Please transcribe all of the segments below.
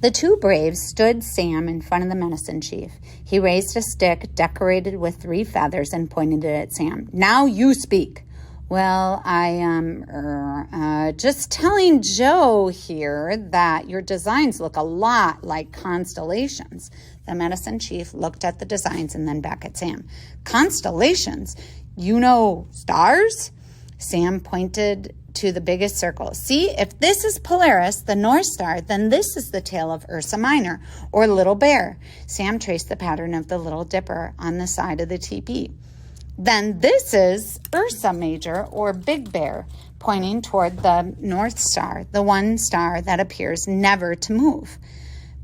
The two braves stood Sam in front of the medicine chief. He raised a stick decorated with 3 feathers and pointed it at Sam. "Now you speak." "Well, I am just telling Joe here that your designs look a lot like constellations." The medicine chief looked at the designs and then back at Sam. "Constellations? You know stars?" Sam pointed to the biggest circle. "See, if this is Polaris, the North Star, then this is the tail of Ursa Minor, or Little Bear." Sam traced the pattern of the Little Dipper on the side of the teepee. "Then this is Ursa Major, or Big Bear," pointing toward the North Star, the one star that appears never to move.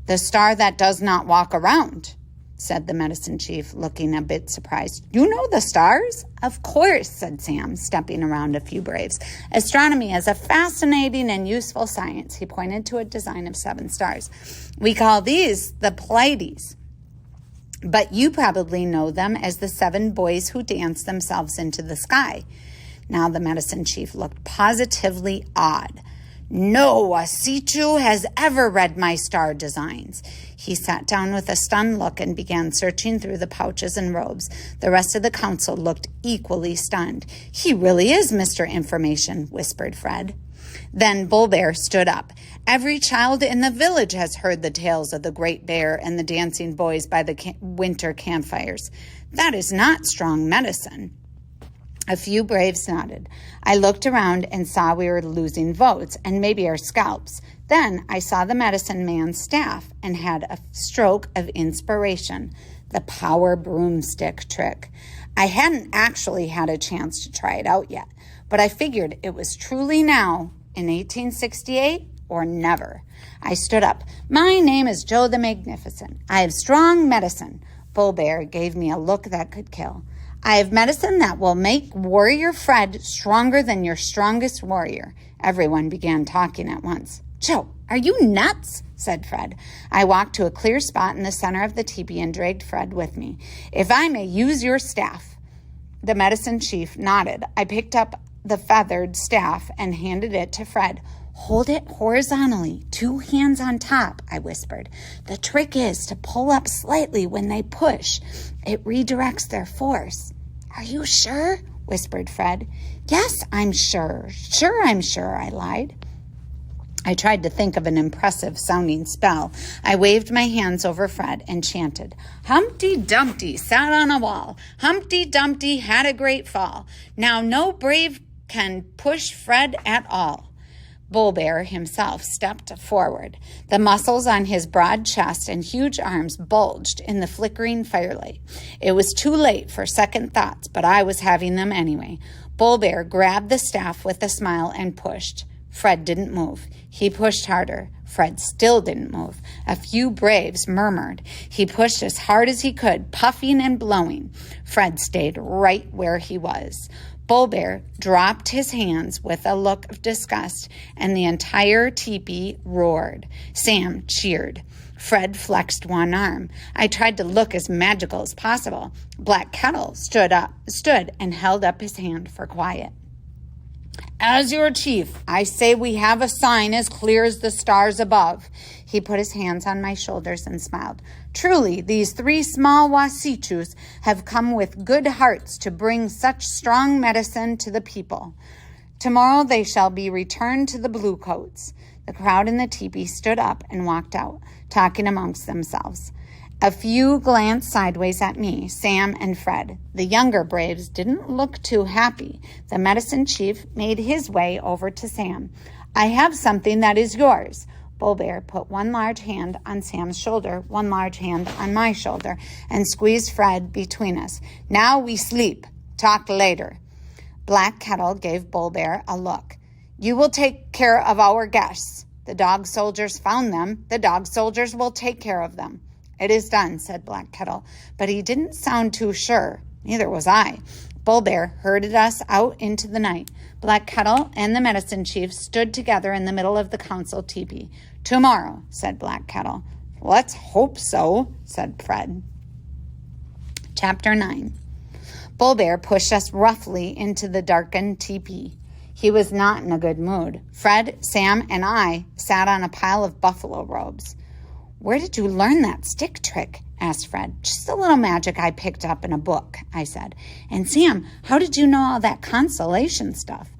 "The star that does not walk around," said the medicine chief, looking a bit surprised. "You know the stars?" "Of course," said Sam, stepping around a few braves. "Astronomy is a fascinating and useful science." He pointed to a design of 7 stars. "We call these the Pleiades, but you probably know them as the 7 boys who dance themselves into the sky." Now the medicine chief looked positively awed. "No Wasichu has ever read my star designs." He sat down with a stunned look and began searching through the pouches and robes. The rest of the council looked equally stunned. "He really is Mr. Information," whispered Fred. Then Bull Bear stood up. "Every child in the village has heard the tales of the Great Bear and the dancing boys by the winter campfires. That is not strong medicine." A few braves nodded. I looked around and saw we were losing votes and maybe our scalps. Then I saw the medicine man's staff and had a stroke of inspiration, the power broomstick trick. I hadn't actually had a chance to try it out yet, but I figured it was truly now, in 1868, or never. I stood up. "My name is Joe the Magnificent. I have strong medicine." Bull Bear gave me a look that could kill. "I have medicine that will make Warrior Fred stronger than your strongest warrior." Everyone began talking at once. "Joe, are you nuts?" said Fred. I walked to a clear spot in the center of the teepee and dragged Fred with me. "If I may use your staff." The medicine chief nodded. I picked up the feathered staff and handed it to Fred. "Hold it horizontally, 2 hands on top," I whispered. "The trick is to pull up slightly when they push. It redirects their force." "Are you sure?" whispered Fred. "Yes, I'm sure. Sure, I'm sure," I lied. I tried to think of an impressive sounding spell. I waved my hands over Fred and chanted, "Humpty Dumpty sat on a wall. Humpty Dumpty had a great fall. Now no brave can push Fred at all." Bull Bear himself stepped forward. The muscles on his broad chest and huge arms bulged in the flickering firelight. It was too late for second thoughts, but I was having them anyway. Bull Bear grabbed the staff with a smile and pushed. Fred didn't move. He pushed harder. Fred still didn't move. A few braves murmured. He pushed as hard as he could, puffing and blowing. Fred stayed right where he was. Bull Bear dropped his hands with a look of disgust, and the entire teepee roared. Sam cheered. Fred flexed one arm. I tried to look as magical as possible. Black Kettle stood and held up his hand for quiet. "As your chief, I say we have a sign as clear as the stars above." He put his hands on my shoulders and smiled. "Truly, these 3 small Wasichus have come with good hearts to bring such strong medicine to the people. Tomorrow they shall be returned to the Bluecoats." The crowd in the teepee stood up and walked out, talking amongst themselves. A few glanced sideways at me, Sam and Fred. The younger braves didn't look too happy. The medicine chief made his way over to Sam. "I have something that is yours." Bull Bear put one large hand on Sam's shoulder, one large hand on my shoulder, and squeezed Fred between us. "Now we sleep. Talk later." Black Kettle gave Bull Bear a look. "You will take care of our guests. The dog soldiers found them. The dog soldiers will take care of them." "It is done," said Black Kettle, but he didn't sound too sure. Neither was I. Bull Bear herded us out into the night. Black Kettle and the medicine chief stood together in the middle of the council teepee. "Tomorrow," said Black Kettle. "Let's hope so," said Fred. Chapter 9. Bull Bear pushed us roughly into the darkened teepee. He was not in a good mood. Fred, Sam, and I sat on a pile of buffalo robes. Where did you learn that stick trick? Asked Fred. Just a little magic I picked up in a book, I said. And Sam, how did you know all that constellation stuff?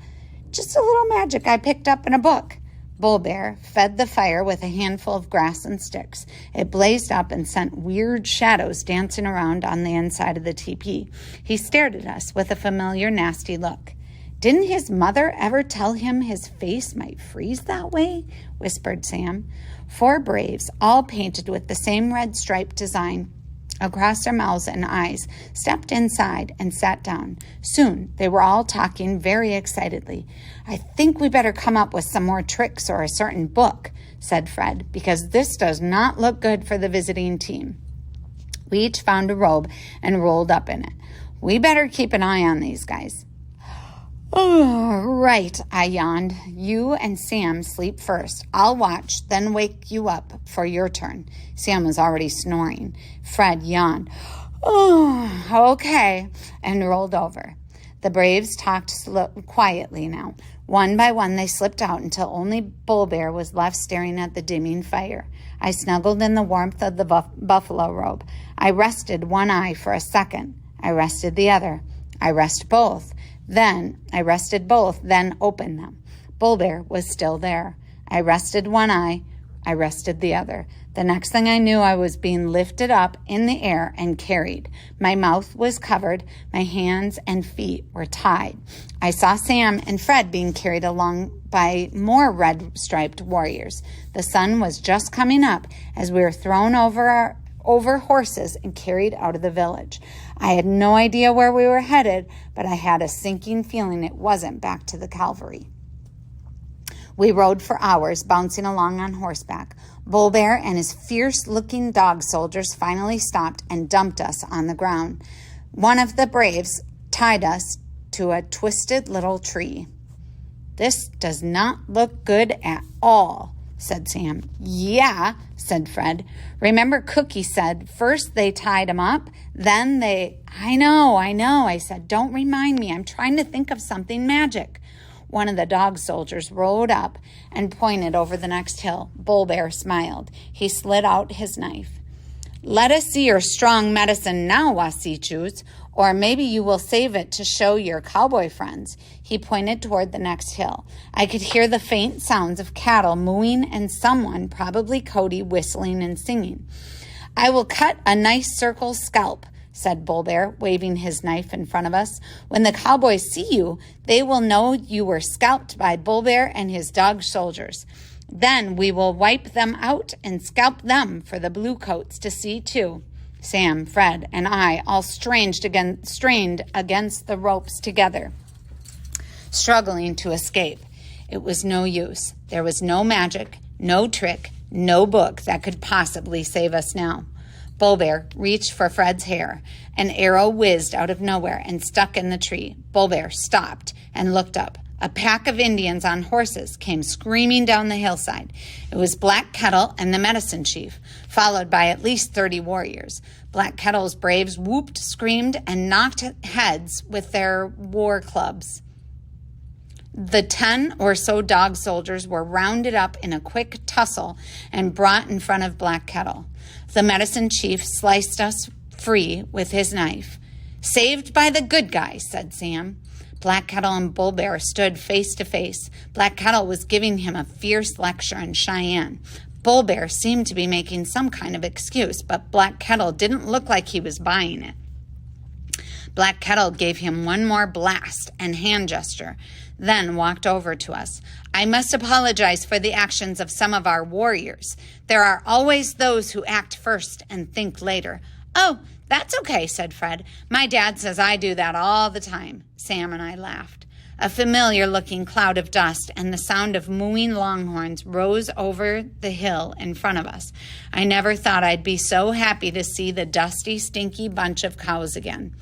Just a little magic I picked up in a book. Bull Bear fed the fire with a handful of grass and sticks. It blazed up and sent weird shadows dancing around on the inside of the teepee. He stared at us with a familiar, nasty look. Didn't his mother ever tell him his face might freeze that way? Whispered Sam. 4 braves, all painted with the same red striped design across their mouths and eyes, stepped inside and sat down. Soon they were all talking very excitedly. I think we better come up with some more tricks or a certain book, said Fred, because this does not look good for the visiting team. We each found a robe and rolled up in it. We better keep an eye on these guys. Oh, right, I yawned. You and Sam sleep first. I'll watch, then wake you up for your turn. Sam was already snoring. Fred yawned. Oh, okay, and rolled over. The braves talked quietly now. One by one, they slipped out until only Bull Bear was left staring at the dimming fire. I snuggled in the warmth of the buffalo robe. I rested one eye for a second. I rested the other. I rested both. Then opened them. Bull Bear was still there. I rested one eye. I rested the other. The next thing I knew, I was being lifted up in the air and carried. My mouth was covered. My hands and feet were tied. I saw Sam and Fred being carried along by more red-striped warriors. The sun was just coming up as we were thrown over horses and carried out of the village. I had no idea where we were headed, but I had a sinking feeling it wasn't back to the cavalry. We rode for hours, bouncing along on horseback. Bull Bear and his fierce-looking dog soldiers finally stopped and dumped us on the ground. One of the braves tied us to a twisted little tree. This does not look good at all, said Sam. Yeah, said Fred. Remember Cookie said first they tied him up, then I know, I said. Don't remind me. I'm trying to think of something magic. One of the dog soldiers rode up and pointed over the next hill. Bull Bear smiled. He slid out his knife. Let us see your strong medicine now, Wasichus, or maybe you will save it to show your cowboy friends. He pointed toward the next hill. I could hear the faint sounds of cattle mooing and someone, probably Cody, whistling and singing. I will cut a nice circle scalp, said Bull Bear, waving his knife in front of us. When the cowboys see you, they will know you were scalped by Bull Bear and his dog soldiers. Then we will wipe them out and scalp them for the blue coats to see too. Sam, Fred, and I all strained against the ropes together, struggling to escape. It was no use. There was no magic, no trick, no book that could possibly save us now. Bull Bear reached for Fred's hair. An arrow whizzed out of nowhere and stuck in the tree. Bull Bear stopped and looked up. A pack of Indians on horses came screaming down the hillside. It was Black Kettle and the medicine chief, followed by at least 30 warriors. Black Kettle's braves whooped, screamed, and knocked heads with their war clubs. The 10 or so dog soldiers were rounded up in a quick tussle and brought in front of Black Kettle. The medicine chief sliced us free with his knife. Saved by the good guys, said Sam. Black Kettle and Bull Bear stood face to face. Black Kettle was giving him a fierce lecture in Cheyenne. Bull Bear seemed to be making some kind of excuse, but Black Kettle didn't look like he was buying it. Black Kettle gave him one more blast and hand gesture, then walked over to us. I must apologize for the actions of some of our warriors. There are always those who act first and think later. Oh, that's okay, said Fred. My dad says I do that all the time. Sam and I laughed. A familiar-looking cloud of dust and the sound of mooing longhorns rose over the hill in front of us. I never thought I'd be so happy to see the dusty, stinky bunch of cows again.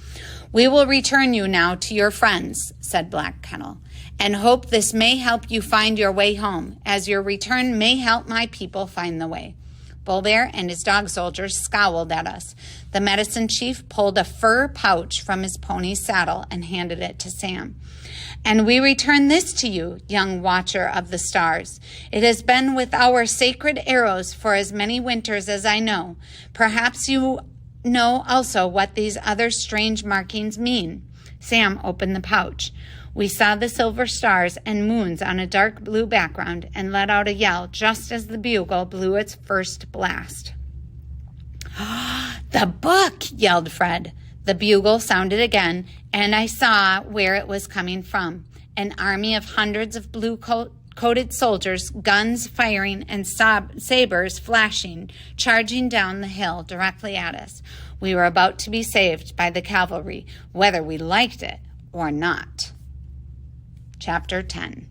We will return you now to your friends, said Black Kettle, and hope this may help you find your way home, as your return may help my people find the way. Bull Bear and his dog soldiers scowled at us. The medicine chief pulled a fur pouch from his pony's saddle and handed it to Sam. "And we return this to you, young watcher of the stars. It has been with our sacred arrows for as many winters as I know. Perhaps you know also what these other strange markings mean." Sam opened the pouch. We saw the silver stars and moons on a dark blue background and let out a yell just as the bugle blew its first blast. "The book!" yelled Fred. The bugle sounded again, and I saw where it was coming from. An army of hundreds of blue-coated soldiers, guns firing and sabers flashing, charging down the hill directly at us. We were about to be saved by the cavalry, whether we liked it or not. Chapter 10.